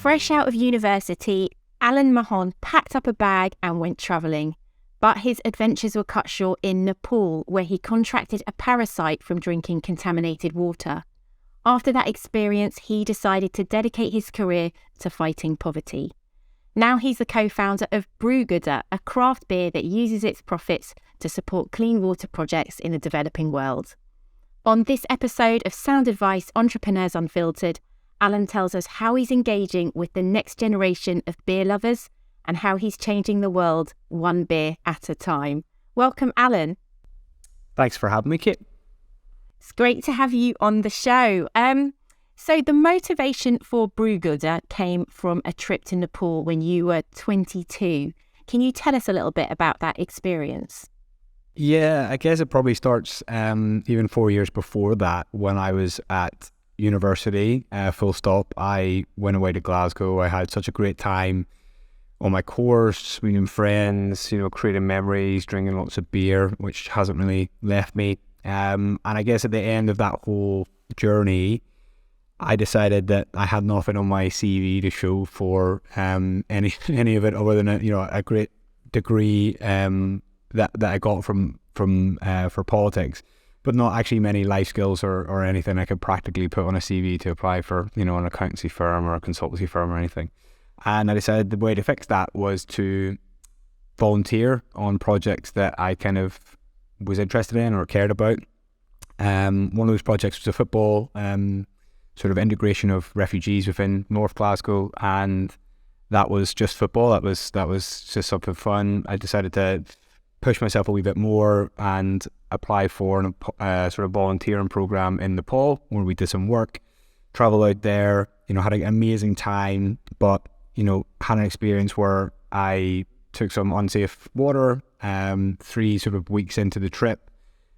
Fresh out of university, Alan Mahon packed up a bag and went travelling. But his adventures were cut short in Nepal, where he contracted a parasite from drinking contaminated water. After that experience, he decided to dedicate his career to fighting poverty. Now he's the co-founder of Brewgooder, a craft beer that uses its profits to support clean water projects in the developing world. On this episode of Sound Advice Entrepreneurs Unfiltered, Alan tells us how he's engaging with the next generation of beer lovers and how he's changing the world one beer at a time. Welcome, Alan. Thanks for having me, Kit. It's great to have you on the show. So the motivation for Brewgooder came from a trip to Nepal when you were 22. Can you tell us a little bit about that experience? Yeah, I guess it probably starts even 4 years before that when I was at university, full stop. I went away to Glasgow. I had such a great time on my course, meeting friends, creating memories, drinking lots of beer, which hasn't really left me. And I guess at the end of that whole journey, I decided that I had nothing on my CV to show for any of it other than a great degree that I got for politics, but not actually many life skills or anything I could practically put on a CV to apply for an accountancy firm or a consultancy firm or anything. And I decided the way to fix that was to volunteer on projects that I kind of was interested in or cared about. One of those projects was a football sort of integration of refugees within North Glasgow, and that was just football. That was just something fun. I decided to push myself a wee bit more and apply for a sort of volunteering program in Nepal where we did some work, travel out there, had an amazing time, but had an experience where I took some unsafe water. 3 sort of weeks into the trip,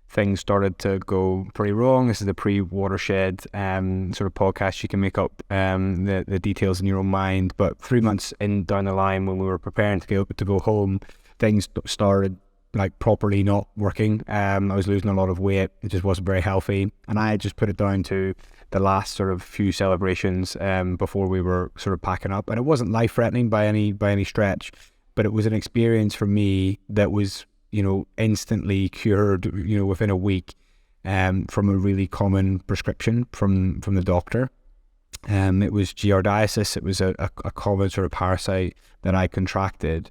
things started to go pretty wrong. This is the pre-watershed sort of podcast. You can make up the details in your own mind. But 3 months down the line, when we were preparing to go home, things started like properly not working. I was losing a lot of weight. It just wasn't very healthy. And I just put it down to the last sort of few celebrations before we were sort of packing up. And it wasn't life-threatening by any stretch, but it was an experience for me that was instantly cured, within a week, from a really common prescription from the doctor. It was giardiasis. It was a common sort of parasite that I contracted.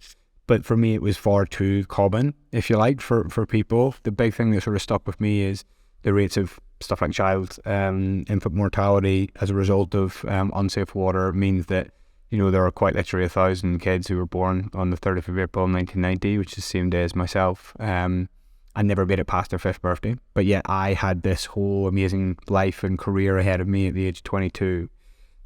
But for me, it was far too common, if you like, for people. The big thing that sort of stuck with me is the rates of stuff like child infant mortality as a result of unsafe water means that there are quite literally 1,000 kids who were born on the 30th of April 1990, which is the same day as myself. I never made it past their 5th birthday, but yet I had this whole amazing life and career ahead of me at the age of 22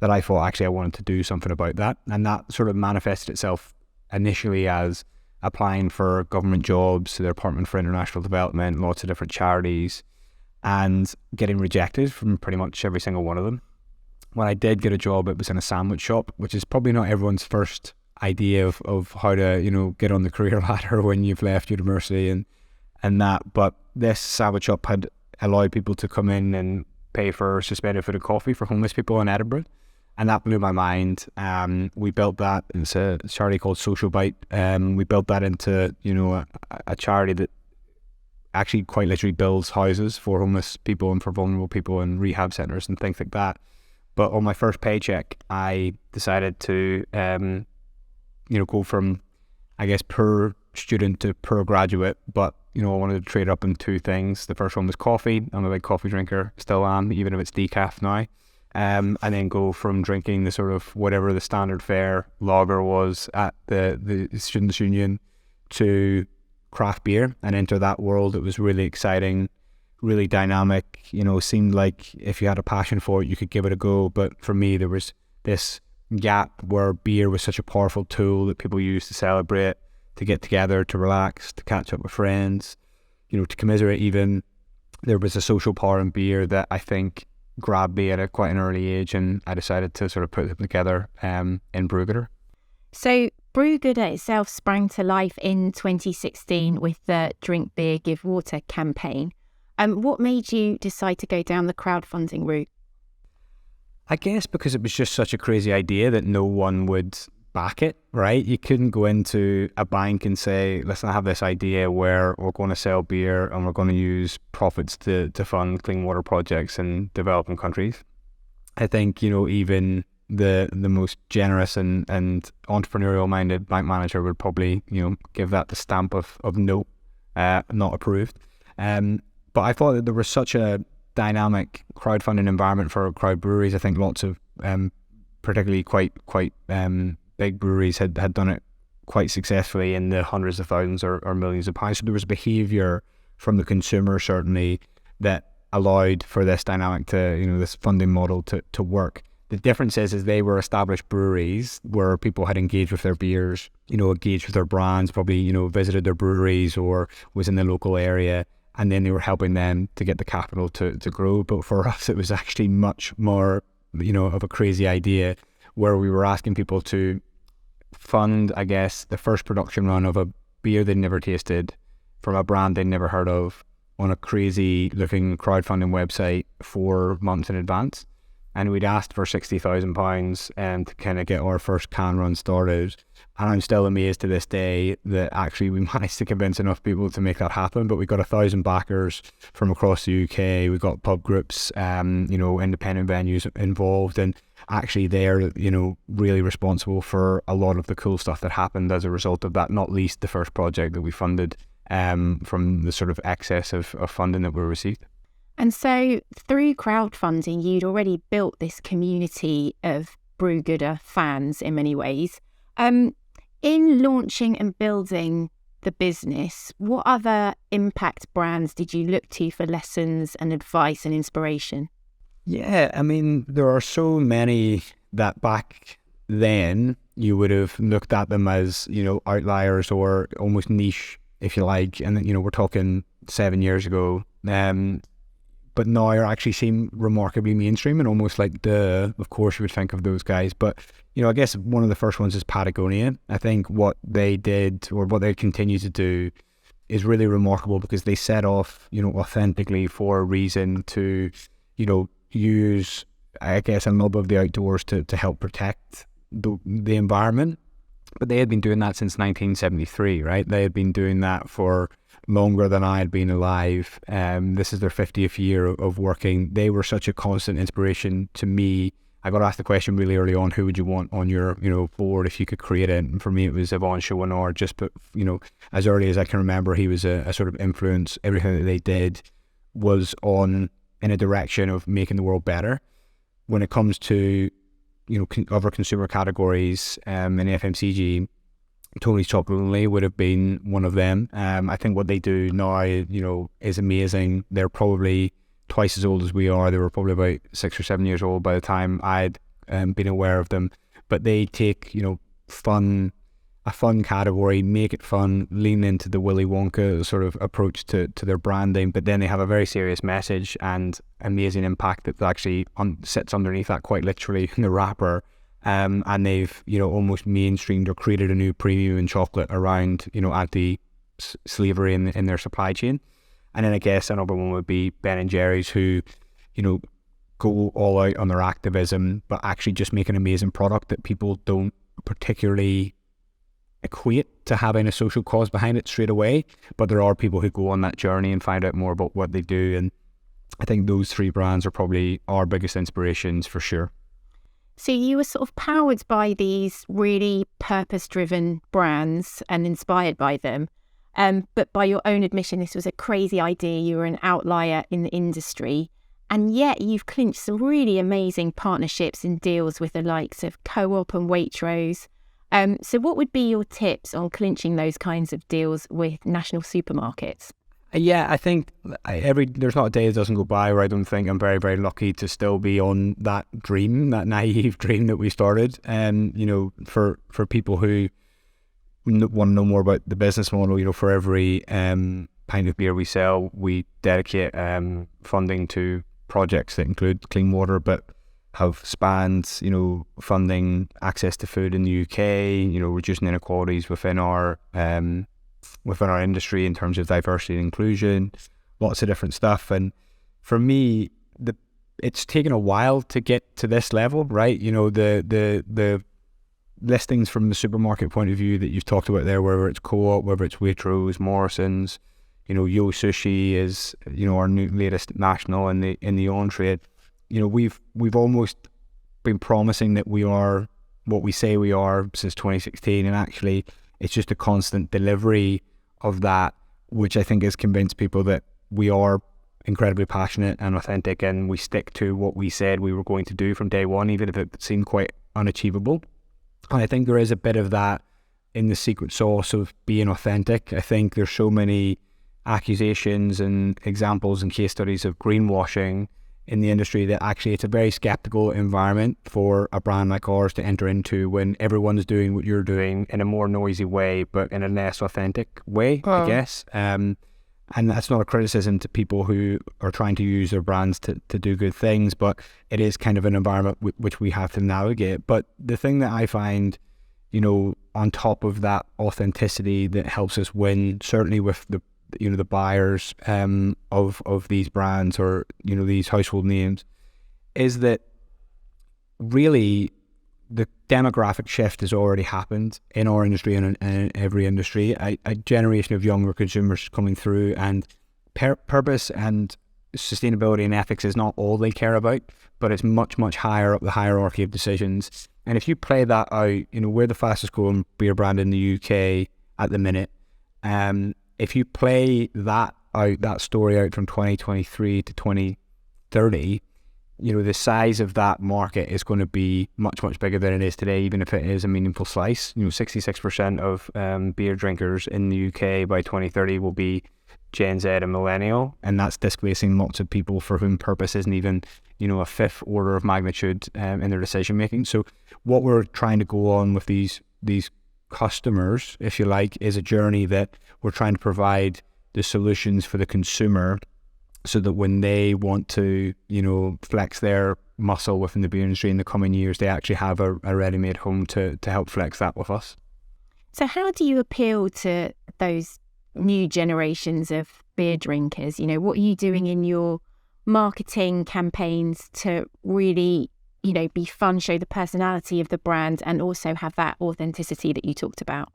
that I thought actually I wanted to do something about that. And that sort of manifested itself initially as applying for government jobs to the Department for International Development, lots of different charities, and getting rejected from pretty much every single one of them. When I did get a job, it was in a sandwich shop, which is probably not everyone's first idea of how to, get on the career ladder when you've left university and that. But this sandwich shop had allowed people to come in and pay for suspended food and coffee for homeless people in Edinburgh. And that blew my mind. We built that. It's a charity called Social Bite. We built that into, a charity that actually quite literally builds houses for homeless people and for vulnerable people in rehab centres and things like that. But on my first paycheck, I decided to, go from, I guess, per student to per graduate. But, I wanted to trade up in 2 things. The first one was coffee. I'm a big coffee drinker, still am, even if it's decaf now. And then go from drinking the sort of whatever the standard fare lager was at the Students' Union to craft beer and enter that world. It was really exciting, really dynamic, seemed like if you had a passion for it, you could give it a go. But for me, there was this gap where beer was such a powerful tool that people used to celebrate, to get together, to relax, to catch up with friends, to commiserate even. There was a social power in beer that I think grabbed me at quite an early age, and I decided to sort of put them together in Brewgooder. So Brewgooder itself sprang to life in 2016 with the Drink Beer, Give Water campaign. What made you decide to go down the crowdfunding route? I guess because it was just such a crazy idea that no one would back it, right? You couldn't go into a bank and say, listen, I have this idea where we're going to sell beer and we're going to use profits to fund clean water projects in developing countries. I think, even the most generous and entrepreneurial minded bank manager would probably, give that the stamp of no, not approved. But I thought that there was such a dynamic crowdfunding environment for crowd breweries. I think lots of particularly quite big breweries had done it quite successfully in the hundreds of thousands or millions of pounds. So there was behaviour from the consumer certainly that allowed for this dynamic to, this funding model to work. The difference is they were established breweries where people had engaged with their beers, engaged with their brands, probably, visited their breweries or was in the local area. And then they were helping them to get the capital to grow. But for us, it was actually much more, of a crazy idea where we were asking people to fund, I guess, the first production run of a beer they'd never tasted from a brand they'd never heard of on a crazy looking crowdfunding website 4 months in advance. And we'd asked for £60,000 to kind of get our first can run started. And I'm still amazed to this day that actually we managed to convince enough people to make that happen. But we got 1,000 backers from across the UK. We got pub groups, independent venues involved. And actually they're, really responsible for a lot of the cool stuff that happened as a result of that, not least the first project that we funded from the sort of excess of funding that we received. And so through crowdfunding, you'd already built this community of Brewgooder fans in many ways. In launching and building the business, what other impact brands did you look to for lessons and advice and inspiration? Yeah, I mean, there are so many that back then you would have looked at them as, outliers or almost niche, if you like. And, we're talking 7 years ago. But now are actually seem remarkably mainstream and almost like of course you would think of those guys. But, I guess one of the first ones is Patagonia. I think what they did or what they continue to do is really remarkable because they set off, authentically for a reason to, use, I guess, a love of the outdoors to help protect the environment. But they had been doing that since 1973, right? They had been doing that for longer than I had been alive. This is their 50th year of working. They were such a constant inspiration to me. I got asked the question really early on, who would you want on your, board if you could create it? And for me, it was Yvon Chouinard. Just, but, as early as I can remember, he was a sort of influence. Everything that they did was in a direction of making the world better. When it comes to, other consumer categories in FMCG, Tony's Chocolate Only would have been one of them. I think what they do now, is amazing. They're probably twice as old as we are. They were probably about 6 or 7 years old by the time I'd been aware of them. But they take, a fun category, make it fun, lean into the Willy Wonka sort of approach to their branding, but then they have a very serious message and amazing impact that actually sits underneath that quite literally in the wrapper. And they've, almost mainstreamed or created a new premium in chocolate around, anti-slavery in their supply chain. And then I guess another one would be Ben & Jerry's, who, go all out on their activism, but actually just make an amazing product that people don't particularly equate to having a social cause behind it straight away. But there are people who go on that journey and find out more about what they do. And I think those three brands are probably our biggest inspirations for sure. So you were sort of powered by these really purpose-driven brands and inspired by them. But by your own admission, this was a crazy idea. You were an outlier in the industry. And yet you've clinched some really amazing partnerships and deals with the likes of Co-op and Waitrose. So what would be your tips on clinching those kinds of deals with national supermarkets? Yeah, I think there's not a day that doesn't go by where I don't think I'm very, very lucky to still be on that dream, that naive dream that we started. And, for people who want to know more about the business model, for every pint of beer we sell, we dedicate funding to projects that include clean water, but have spanned, funding access to food in the UK, reducing inequalities within our industry in terms of diversity and inclusion, lots of different stuff. And for me, it's taken a while to get to this level, right? You know, the listings from the supermarket point of view that you've talked about there, whether it's Co-op, whether it's Waitrose, Morrison's, you know, Yo Sushi is, you know, our new latest national in the on trade. You know, we've almost been promising that we are what we say we are since 2016, and actually it's just a constant delivery of that, which I think has convinced people that we are incredibly passionate and authentic, and we stick to what we said we were going to do from day one, even if it seemed quite unachievable. And I think there is a bit of that in the secret sauce of being authentic. I think there's so many accusations and examples and case studies of greenwashing in the industry that actually it's a very skeptical environment for a brand like ours to enter into when everyone's doing what you're doing in a more noisy way, but in a less authentic way, I guess. And that's not a criticism to people who are trying to use their brands to do good things, but it is kind of an environment which we have to navigate. But the thing that I find, you know, on top of that authenticity that helps us win, certainly with the, you know, the buyers of these brands or, you know, these household names, is that really the demographic shift has already happened in our industry and in every industry. A generation of younger consumers coming through, and purpose and sustainability and ethics is not all they care about, but it's much, much higher up the hierarchy of decisions. And if you play that out, you know, we're the fastest growing beer brand in the UK at the minute. If you play that out, that story out from 2023 to 2030, you know, the size of that market is going to be much, much bigger than it is today, even if it is a meaningful slice. You know, 66% of beer drinkers in the UK by 2030 will be Gen Z and millennial, and that's displacing lots of people for whom purpose isn't even, you know, a fifth order of magnitude in their decision making. So what we're trying to go on with these customers, if you like, is a journey that we're trying to provide the solutions for the consumer, so that when they want to, you know, flex their muscle within the beer industry in the coming years, they actually have a ready-made home to help flex that with us. So how do you appeal to those new generations of beer drinkers? You know, what are you doing in your marketing campaigns to really, you know, be fun, show the personality of the brand, and also have that authenticity that you talked about?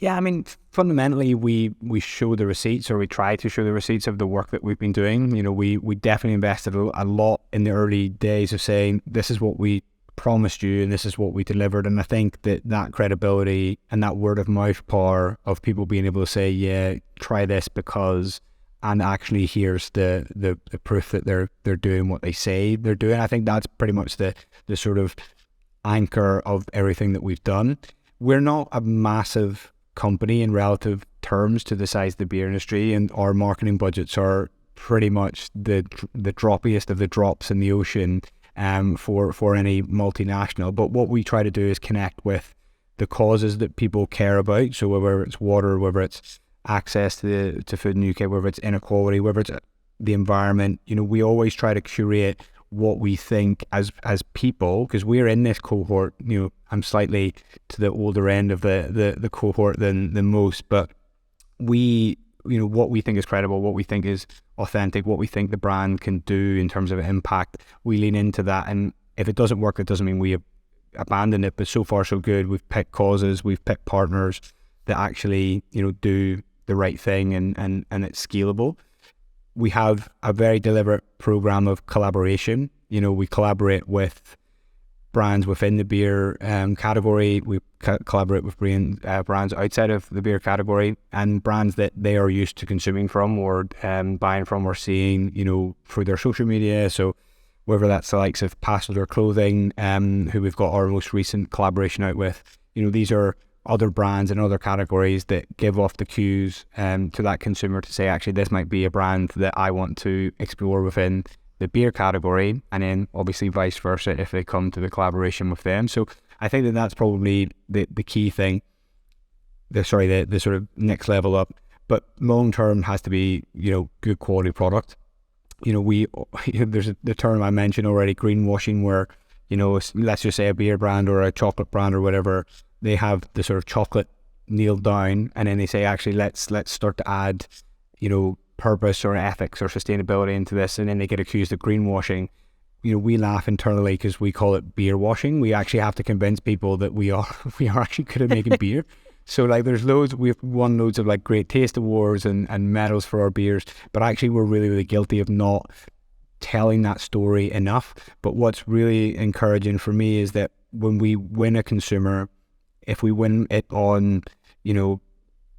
Yeah, I mean, fundamentally, we show the receipts, or we try to show the receipts of the work that we've been doing. You know, we definitely invested a lot in the early days of saying, this is what we promised you and this is what we delivered. And I think that credibility and that word of mouth power of people being able to say, yeah, try this because, and actually here's the proof that they're doing what they say they're doing. I think that's pretty much the sort of anchor of everything that we've done. We're not a massive company in relative terms to the size of the beer industry, and our marketing budgets are pretty much the droppiest of the drops in the ocean for any multinational. But what we try to do is connect with the causes that people care about. So whether it's water, whether it's access to food in the UK, whether it's inequality, whether it's the environment, you know, we always try to curate what we think as people, because we're in this cohort. You know, I'm slightly to the older end of the cohort than most, but we, you know, what we think is credible, what we think is authentic, what we think the brand can do in terms of impact, we lean into that. And if it doesn't work, it doesn't mean we abandon it, but so far so good. We've picked causes, we've picked partners that actually, you know, do the right thing, and it's scalable. We have a very deliberate program of collaboration. You know, we collaborate with brands within the beer category. We collaborate with brands outside of the beer category, and brands that they are used to consuming from or buying from or seeing, you know, through their social media. So whether that's the likes of Passenger Clothing, who we've got our most recent collaboration out with, you know, these are other brands and other categories that give off the cues to that consumer to say, actually, this might be a brand that I want to explore within the beer category, and then obviously vice versa if they come to the collaboration with them. So I think that's probably the key thing, the sort of next level up. But long term has to be, you know, good quality product. You know, there's the term I mentioned already, greenwashing, where, you know, let's just say a beer brand or a chocolate brand or whatever, they have the sort of chocolate nailed down, and then they say, actually, let's start to add, you know, purpose or ethics or sustainability into this, and then they get accused of greenwashing. We laugh internally because we call it beer washing. We actually have to convince people that we are actually good at making beer. So like we've won loads of like great taste awards and medals for our beers, but actually we're really, really guilty of not telling that story enough. But what's really encouraging for me is that when we win a consumer, if we win it on,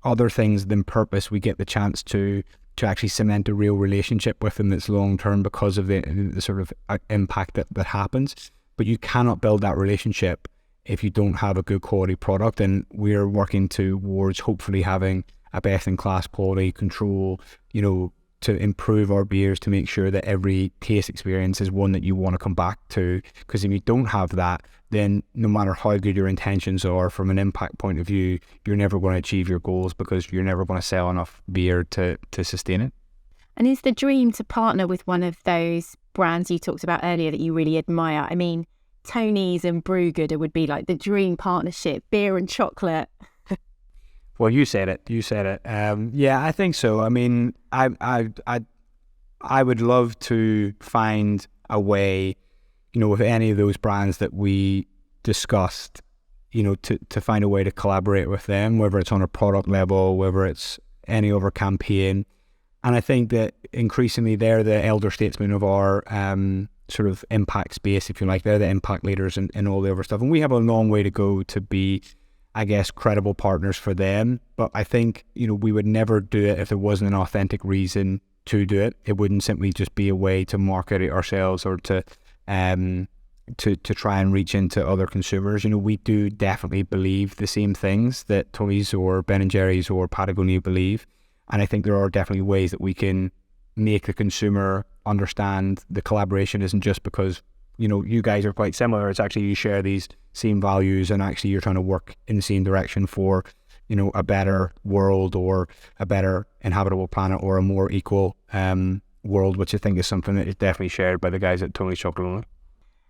other things than purpose, we get the chance to actually cement a real relationship with them that's long term because of the sort of impact that happens. But you cannot build that relationship if you don't have a good quality product, and we're working towards hopefully having a best in class quality control, to improve our beers, to make sure that every taste experience is one that you want to come back to. Because if you don't have that, then no matter how good your intentions are from an impact point of view, you're never going to achieve your goals because you're never going to sell enough beer to sustain it. And is the dream to partner with one of those brands you talked about earlier that you really admire? I mean, Tony's and Brewgooder would be like the dream partnership, beer and chocolate. Well, you said it. Yeah, I think so. I mean, I would love to find a way, with any of those brands that we discussed, to find a way to collaborate with them, whether it's on a product level, whether it's any other campaign. And I think that increasingly they're the elder statesmen of our sort of impact space, if you like. They're the impact leaders and all the other stuff. And we have a long way to go to be, I guess, credible partners for them. But I think, we would never do it if there wasn't an authentic reason to do it. It wouldn't simply just be a way to market it ourselves or to try and reach into other consumers. We do definitely believe the same things that Tony's or Ben & Jerry's or Patagonia believe. And I think there are definitely ways that we can make the consumer understand the collaboration isn't just because, you guys are quite similar. It's actually you share these same values and actually you're trying to work in the same direction for, a better world or a better inhabitable planet or a more equal world, which I think is something that is definitely shared by the guys at Tony's Chocolate Only.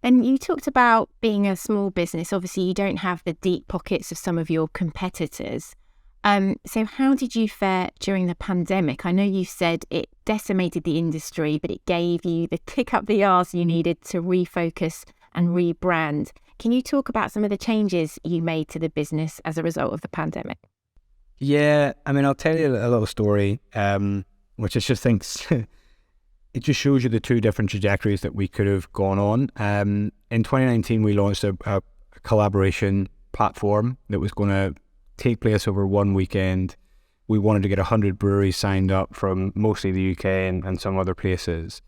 And you talked about being a small business. Obviously, you don't have the deep pockets of some of your competitors. So how did you fare during the pandemic? I know you said it decimated the industry, but it gave you the kick up the arse you needed to refocus and rebrand. Can you talk about some of the changes you made to the business as a result of the pandemic? Yeah, I mean, I'll tell you a little story, which I just think it just shows you the two different trajectories that we could have gone on. In 2019, we launched a collaboration platform that was going to take place over one weekend. We wanted to get 100 breweries signed up from mostly the UK and some other places.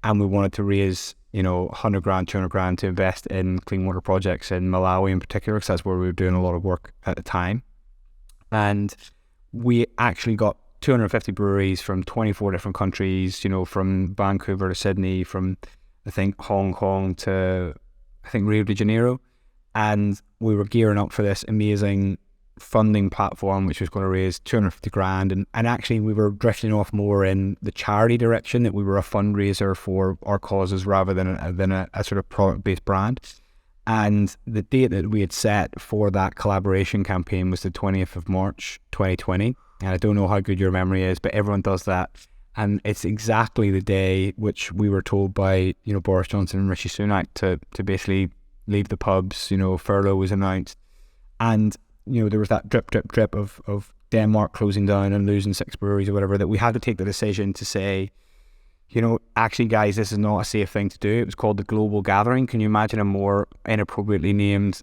And we wanted to raise, 100 grand, 200 grand to invest in clean water projects in Malawi in particular, because that's where we were doing a lot of work at the time. And we actually got 250 breweries from 24 different countries, from Vancouver to Sydney, from, I think, Hong Kong to, I think, Rio de Janeiro. And we were gearing up for this amazing funding platform, which was going to raise 250 grand. And actually, we were drifting off more in the charity direction, that we were a fundraiser for our causes rather than a sort of product-based brand. And the date that we had set for that collaboration campaign was the 20th of March, 2020. And I don't know how good your memory is, but everyone does that. And it's exactly the day which we were told by, Boris Johnson and Rishi Sunak to basically leave the pubs. Furlough was announced. And, there was that drip of Denmark closing down and losing 6 breweries or whatever, that we had to take the decision to say, actually, guys, this is not a safe thing to do. It was called the Global Gathering. Can you imagine a more inappropriately named,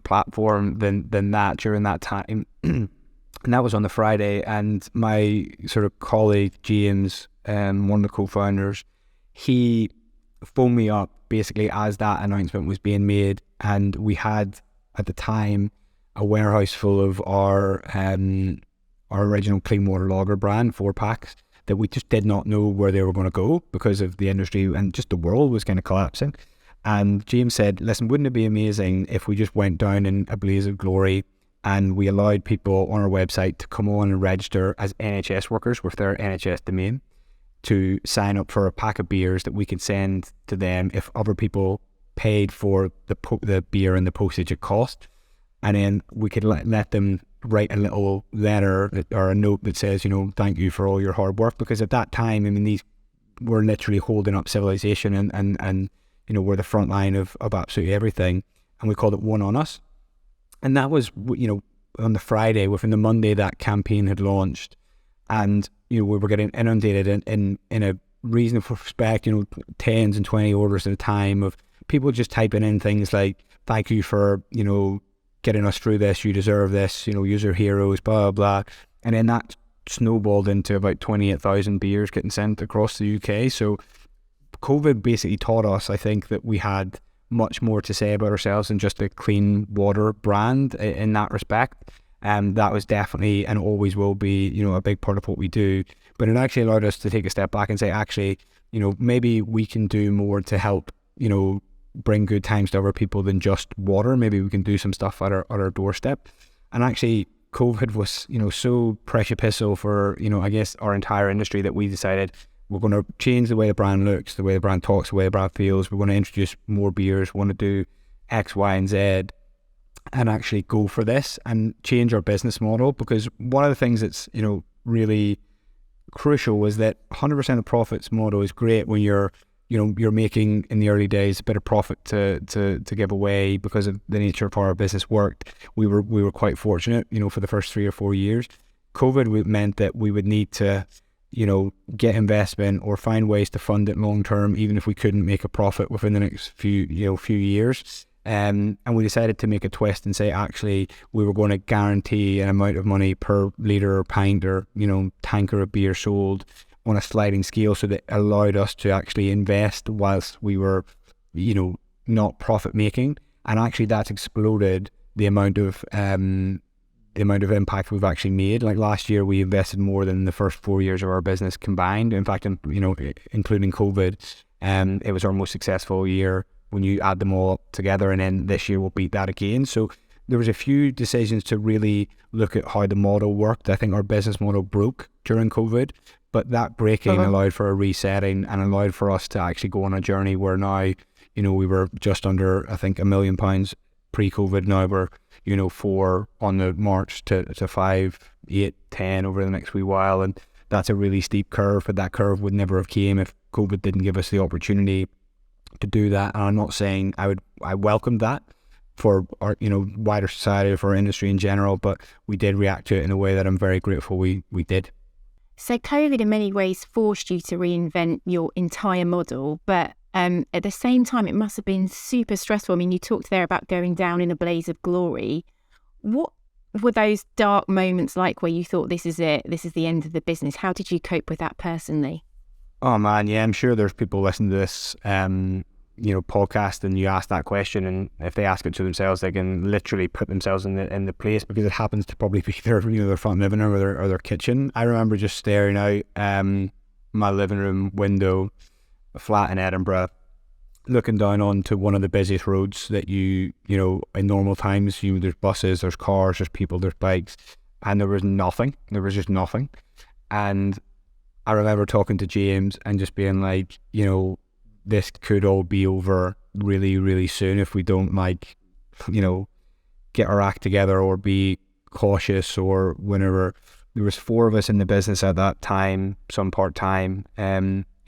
platform than that during that time? And that was on the Friday. And my sort of colleague, James, one of the co-founders, he phoned me up basically as that announcement was being made. And we had, at the time, a warehouse full of our original clean water lager brand, 4-packs, that we just did not know where they were going to go because of the industry and just the world was kind of collapsing. And James said, listen, wouldn't it be amazing if we just went down in a blaze of glory and we allowed people on our website to come on and register as NHS workers with their NHS domain to sign up for a pack of beers that we could send to them if other people paid for the beer and the postage it cost. And then we could let them write a little letter or a note that says, thank you for all your hard work. Because at that time, I mean, these were literally holding up civilization and we're the front line of absolutely everything. And we called it One on Us. And that was, on the Friday, within the Monday, that campaign had launched. And, we were getting inundated in a reasonable respect, 10s and 20 orders at a time of people just typing in things like, thank you for, getting us through this, you deserve this, user heroes, blah, blah, blah. And then that snowballed into about 28,000 beers getting sent across the UK. So COVID basically taught us, I think, that we had much more to say about ourselves than just a clean water brand in that respect. And that was definitely and always will be, a big part of what we do. But it actually allowed us to take a step back and say, actually, maybe we can do more to help, bring good times to other people than just water. Maybe we can do some stuff at our doorstep. And actually, COVID was, so precipital for, I guess our entire industry that we decided we're going to change the way the brand looks, the way the brand talks, the way the brand feels. We're going to introduce more beers. We want to do X, Y, and Z, and actually go for this and change our business model. Because one of the things that's, really crucial is that 100% of profits model is great when you're making in the early days a bit of profit to give away because of the nature of how our business worked. We were quite fortunate, for the first 3 or 4 years. COVID meant that we would need to, get investment or find ways to fund it long term, even if we couldn't make a profit within the next few years. And we decided to make a twist and say, actually, we were going to guarantee an amount of money per litre or pint or, tanker of beer sold on a sliding scale, so that allowed us to actually invest whilst we were, not profit making. And actually that's exploded the amount of impact we've actually made. Like last year, we invested more than the first 4 years of our business combined. In fact, including COVID, it was our most successful year when you add them all up together, and then this year we'll beat that again. So there was a few decisions to really look at how the model worked. I think our business model broke during COVID, but that breaking allowed for a resetting and allowed for us to actually go on a journey where now, we were just under, I think, £1 million pre-COVID. Now we're, 4 on the march to 5, 8, 10 over the next wee while. And that's a really steep curve, but that curve would never have came if COVID didn't give us the opportunity to do that. And I'm not saying I welcomed that for our, wider society, for our industry in general, but we did react to it in a way that I'm very grateful we did. So COVID in many ways forced you to reinvent your entire model, but at the same time, it must have been super stressful. I mean, you talked there about going down in a blaze of glory. What were those dark moments like where you thought, this is it, this is the end of the business? How did you cope with that personally? Oh man, yeah, I'm sure there's people listening to this, podcast, and you ask that question, and if they ask it to themselves, they can literally put themselves in the place, because it happens to probably be their front living room or their kitchen. I remember just staring out my living room window, a flat in Edinburgh, looking down onto one of the busiest roads that in normal times, there's buses, there's cars, there's people, there's bikes, and there was nothing. There was just nothing. And I remember talking to James and just being like, this could all be over really, really soon if we don't get our act together or be cautious. Or whenever there was 4 of us in the business at that time, some part-time,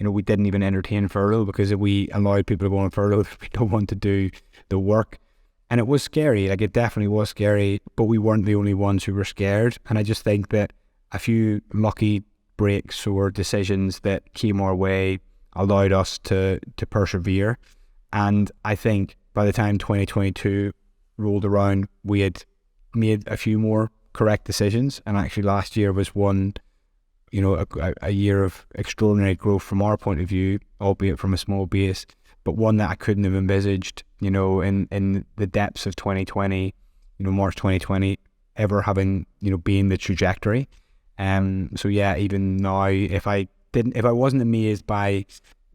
we didn't even entertain furlough, because if we allowed people to go on furlough, we don't want to do the work. And it was scary, it definitely was scary, but we weren't the only ones who were scared. And I just think that a few lucky breaks or decisions that came our way allowed us to persevere. And I think by the time 2022 rolled around, we had made a few more correct decisions. And actually last year was one, a year of extraordinary growth from our point of view, albeit from a small base, but one that I couldn't have envisaged, in the depths of 2020, March 2020, ever having, been the trajectory. So yeah, even now, if I wasn't amazed by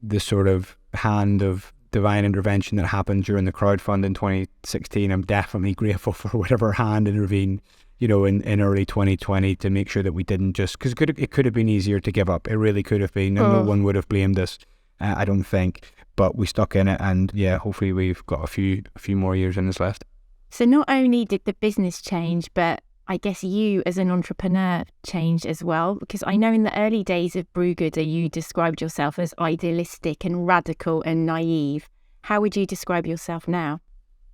the sort of hand of divine intervention that happened during the crowdfunding in 2016, I'm definitely grateful for whatever hand intervened, in early 2020 to make sure that we didn't just, because it could have been easier to give up. It really could have been, and no one would have blamed us, I don't think. But we stuck in it, and yeah, hopefully we've got a few more years in us left. So not only did the business change, but I guess you as an entrepreneur changed as well? Because I know in the early days of Brewgooder, you described yourself as idealistic and radical and naive. How would you describe yourself now?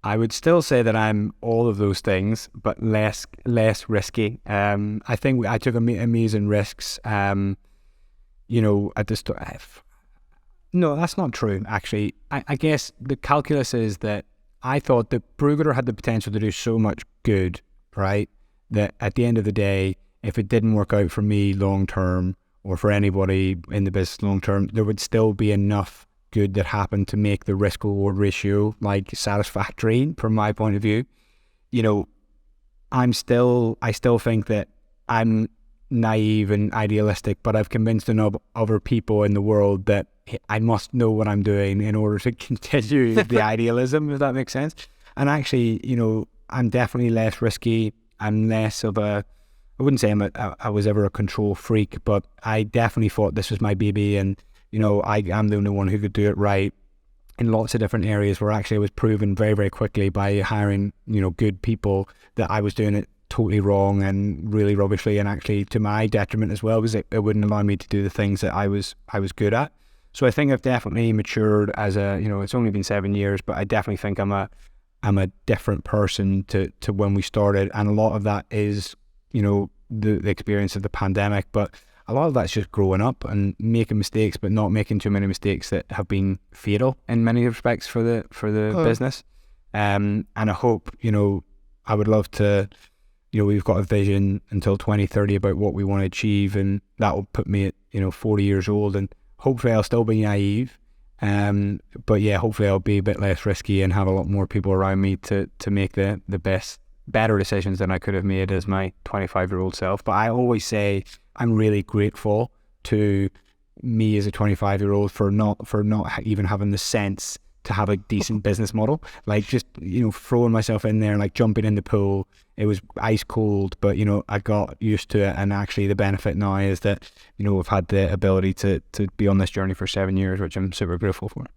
I would still say that I'm all of those things, but less risky. I think I took amazing risks. At the start. No, that's not true. Actually, I guess the calculus is that I thought that Brewgooder had the potential to do so much good, right? That at the end of the day, if it didn't work out for me long term, or for anybody in the business long term, there would still be enough good that happened to make the risk reward ratio like satisfactory from my point of view. I still think that I'm naive and idealistic, but I've convinced enough other people in the world that I must know what I'm doing in order to continue the idealism, if that makes sense. And actually, I'm definitely less risky. I'm less of I wouldn't say I was ever a control freak, but I definitely thought this was my baby, and I'm the only one who could do it right in lots of different areas, where actually I was proven very, very quickly by hiring, good people that I was doing it totally wrong and really rubbishly, and actually to my detriment as well, because it wouldn't allow me to do the things that I was good at. So I think I've definitely matured as it's only been 7 years, but I definitely think I'm a different person to when we started. And a lot of that is, the experience of the pandemic, but a lot of that's just growing up and making mistakes, but not making too many mistakes that have been fatal in many respects for the business. And I hope, I would love to, we've got a vision until 2030 about what we want to achieve, and that will put me at, 40 years old, and hopefully I'll still be naive. But yeah, hopefully I'll be a bit less risky and have a lot more people around me to make the better decisions than I could have made as my 25-year-old self. But I always say I'm really grateful to me as a 25-year-old for not even having the sense to have a decent business model. Like just, throwing myself in there, like jumping in the pool. It was ice cold, but, I got used to it. And actually the benefit now is that, we've had the ability to be on this journey for 7 years, which I'm super grateful for.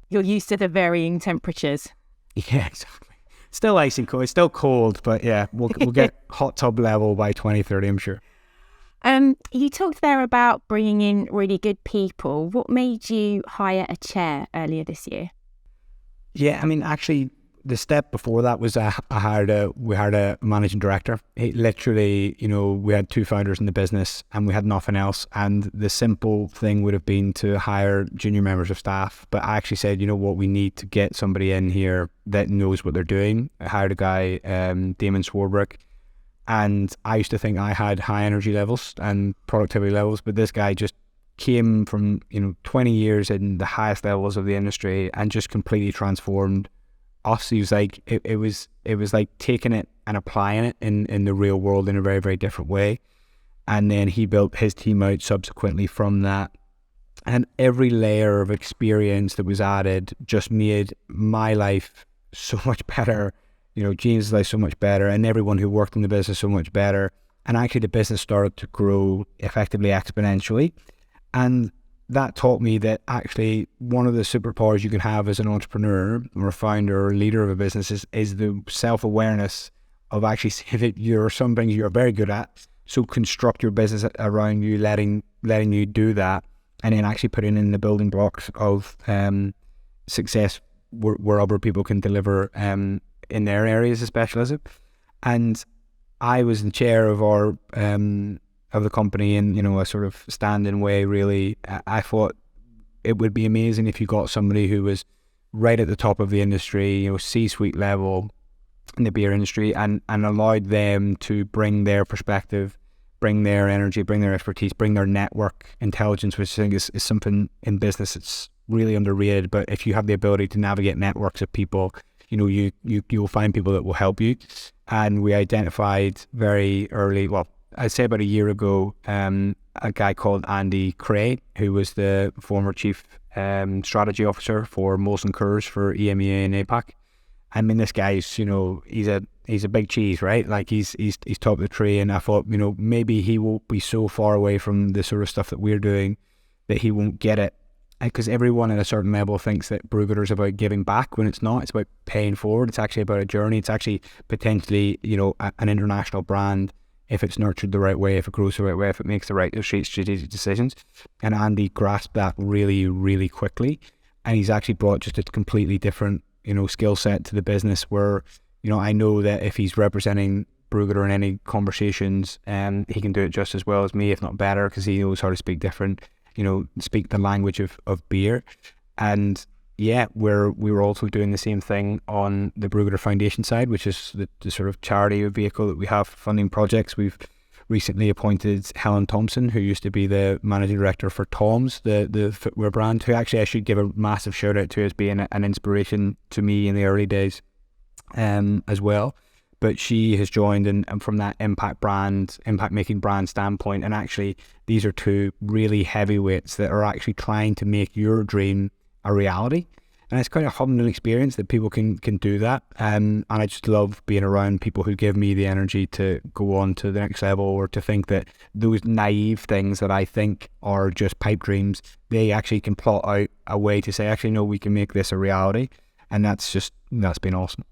You're used to the varying temperatures. Yeah, exactly. Still icy cold. It's still cold, but yeah, we'll get hot tub level by 2030, I'm sure. You talked there about bringing in really good people. What made you hire a chair earlier this year? Yeah, I mean, actually, the step before that was we hired a managing director. It literally, we had 2 founders in the business and we had nothing else. And the simple thing would have been to hire junior members of staff. But I actually said, we need to get somebody in here that knows what they're doing. I hired a guy, Damon Swarbrick. And I used to think I had high energy levels and productivity levels, but this guy just came from 20 years in the highest levels of the industry and just completely transformed us. He was like it was like taking it and applying it in the real world in a very, very different way. And then he built his team out subsequently from that, and every layer of experience that was added just made my life so much better, James' life so much better, and everyone who worked in the business so much better. And actually the business started to grow effectively exponentially. And that taught me that actually one of the superpowers you can have as an entrepreneur or a founder or leader of a business is the self-awareness of actually seeing that you're some things you're very good at. So construct your business around you, letting you do that, and then actually putting in the building blocks of success where other people can deliver in their areas of specialism. And I was the chair of our of the company in a sort of standing way. Really, I thought it would be amazing if you got somebody who was right at the top of the industry, C-suite level in the beer industry, and allowed them to bring their perspective, bring their energy, bring their expertise, bring their network intelligence, which I think is something in business that's really underrated. But if you have the ability to navigate networks of people, you'll find people that will help you. And we identified very early, well, I'd say about a year ago, a guy called Andy Cray, who was the former chief strategy officer for Molson Coors for EMEA and APAC. I mean, this guy's, he's a big cheese, right? Like he's top of the tree. And I thought, maybe he won't be so far away from the sort of stuff that we're doing that he won't get it. because everyone at a certain level thinks that Brewgooder is about giving back when it's not. It's about paying forward. It's actually about a journey. It's actually potentially, an international brand if it's nurtured the right way, if it grows the right way, if it makes the right strategic decisions. And Andy grasped that really, really quickly. And he's actually brought just a completely different, skill set to the business where, I know that if he's representing Brewgooder in any conversations, he can do it just as well as me, if not better, because he knows how to speak speak the language of beer. And yeah, we were also doing the same thing on the Brewgooder Foundation side, which is the sort of charity vehicle that we have for funding projects. We've recently appointed Helen Thompson, who used to be the managing director for Tom's, the footwear brand, who actually I should give a massive shout out to as being an inspiration to me in the early days as well. But she has joined and from that impact making brand standpoint. And actually, these are two really heavyweights that are actually trying to make your dream a reality. And it's quite a humbling experience that people can do that. And I just love being around people who give me the energy to go on to the next level, or to think that those naive things that I think are just pipe dreams, they actually can plot out a way to say, actually, no, we can make this a reality. And that's been awesome.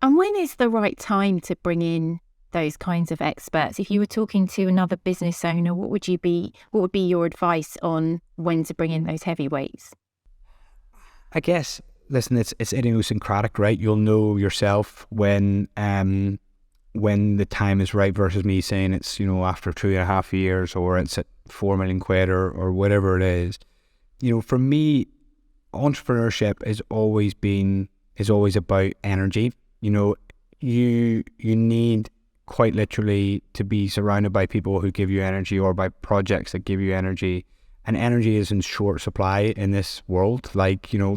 And when is the right time to bring in those kinds of experts? If you were talking to another business owner, what would be your advice on when to bring in those heavyweights? I guess, listen, it's idiosyncratic, right? You'll know yourself when the time is right versus me saying it's, after 2.5 years, or it's at 4 million quid or whatever it is. For me, entrepreneurship is always about energy. You need quite literally to be surrounded by people who give you energy, or by projects that give you energy. And energy is in short supply in this world.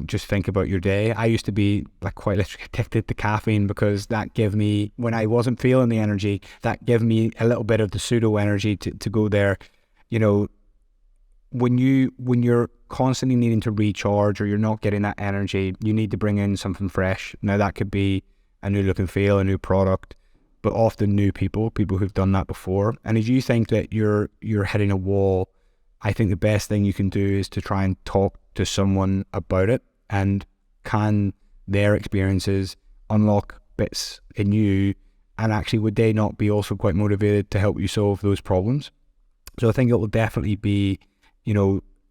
Just think about your day. I used to be quite literally addicted to caffeine, because that gave me, when I wasn't feeling the energy, that gave me a little bit of the pseudo energy to go there. When you're constantly needing to recharge, or you're not getting that energy, you need to bring in something fresh. Now that could be a new look and feel, a new product, but often new people who've done that before. And if you think that you're hitting a wall, I think the best thing you can do is to try and talk to someone about it, and can their experiences unlock bits in you, and actually would they not be also quite motivated to help you solve those problems? So I think it will definitely be,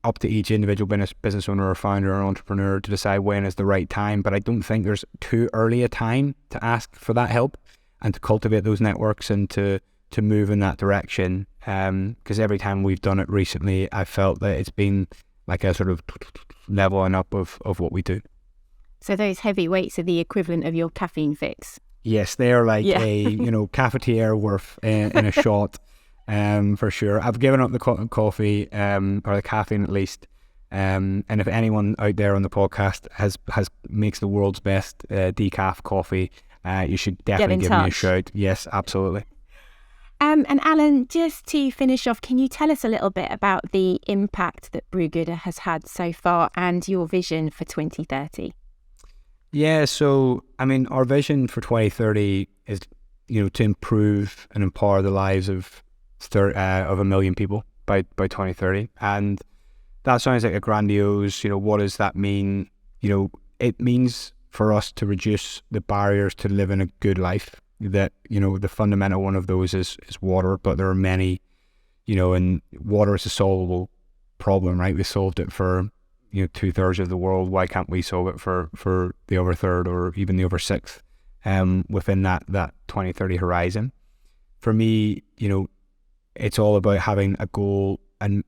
up to each individual business owner or founder or entrepreneur to decide when is the right time. But I don't think there's too early a time to ask for that help and to cultivate those networks and to move in that direction. Because every time we've done it recently, I felt that it's been like a sort of leveling up of what we do. So those heavy weights are the equivalent of your caffeine fix? Yes, they're like a cafetiere worth in a shot. For sure. I've given up the coffee, or the caffeine at least. And if anyone out there on the podcast makes the world's best decaf coffee, you should definitely give me a shout. Yes, absolutely. And Alan, just to finish off, can you tell us a little bit about the impact that Brewgooder has had so far and your vision for 2030? Yeah, so our vision for 2030 is, to improve and empower the lives of 1 million people by 2030. And that sounds like a grandiose, what does that mean? It means for us to reduce the barriers to living a good life. That, the fundamental one of those is water, but there are many, and water is a solvable problem, right? We solved it for 2/3 of the world. Why can't we solve it for the other third, or even the other sixth within that 2030 horizon? For me, it's all about having a goal and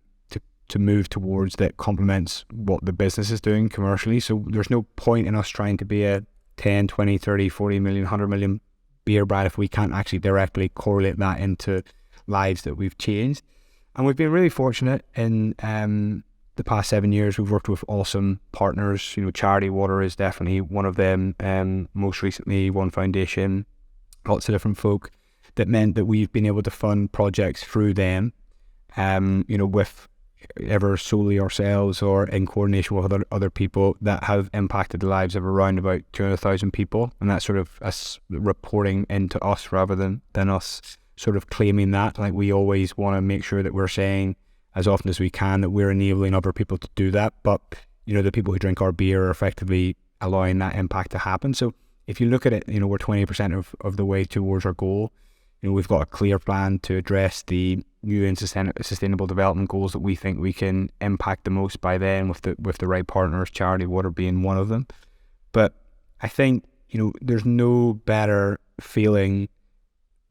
to move towards that complements what the business is doing commercially. So there's no point in us trying to be a 10, 20, 30, 40 million, 100 million beer brand if we can't actually directly correlate that into lives that we've changed. And we've been really fortunate in the past 7 years. We've worked with awesome partners. Charity Water is definitely one of them. Most recently, One Foundation, lots of different folk. That meant that we've been able to fund projects through them, with ever solely ourselves or in coordination with other people that have impacted the lives of around about 200,000 people. And that's sort of us reporting into us rather than us sort of claiming that. Like, we always want to make sure that we're saying as often as we can, that we're enabling other people to do that. But, the people who drink our beer are effectively allowing that impact to happen. So if you look at it, we're 20% of the way towards our goal. We've got a clear plan to address the UN Sustainable Development Goals that we think we can impact the most by then with the right partners, charity water being one of them. But I think, there's no better feeling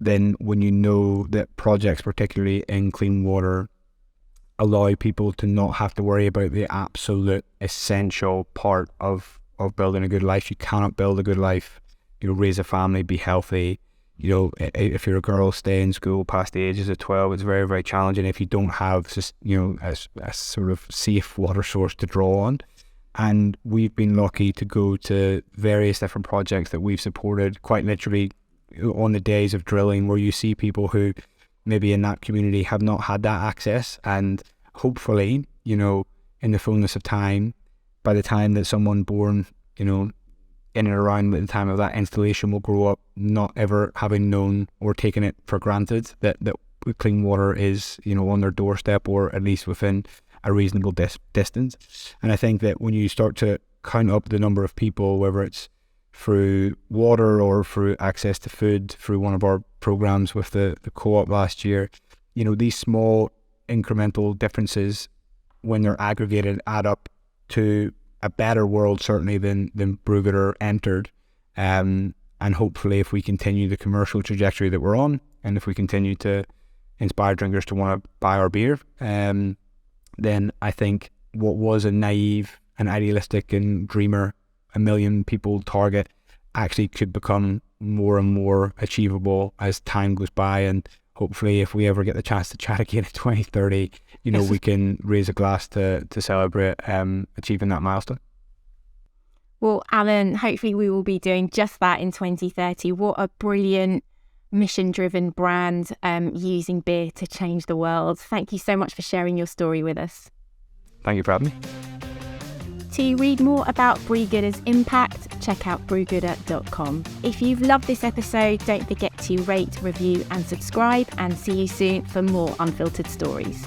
than when you know that projects, particularly in clean water, allow people to not have to worry about the absolute essential part of building a good life. You cannot build a good life, raise a family, be healthy. If you're a girl, stay in school past the ages of 12, it's very, very challenging if you don't have just, a sort of safe water source to draw on. And we've been lucky to go to various different projects that we've supported quite literally on the days of drilling, where you see people who maybe in that community have not had that access. And hopefully, in the fullness of time, by the time that someone born, in and around the time of that installation will grow up not ever having known or taken it for granted that clean water is, on their doorstep, or at least within a reasonable distance. And I think that when you start to count up the number of people, whether it's through water or through access to food, through one of our programs with the co-op last year, these small incremental differences, when they're aggregated, add up to a better world, certainly than Brugger entered. And hopefully, if we continue the commercial trajectory that we're on, and if we continue to inspire drinkers to want to buy our beer, then I think what was a naive and idealistic and dreamer 1 million people target actually could become more and more achievable as time goes by. And hopefully, if we ever get the chance to chat again in 2030, we can raise a glass to celebrate achieving that milestone. Well, Alan, hopefully we will be doing just that in 2030. What a brilliant mission-driven brand using beer to change the world. Thank you so much for sharing your story with us. Thank you for having me. To read more about Brewgooder's impact, check out brewgooder.com. If you've loved this episode, don't forget to rate, review and subscribe, and see you soon for more unfiltered stories.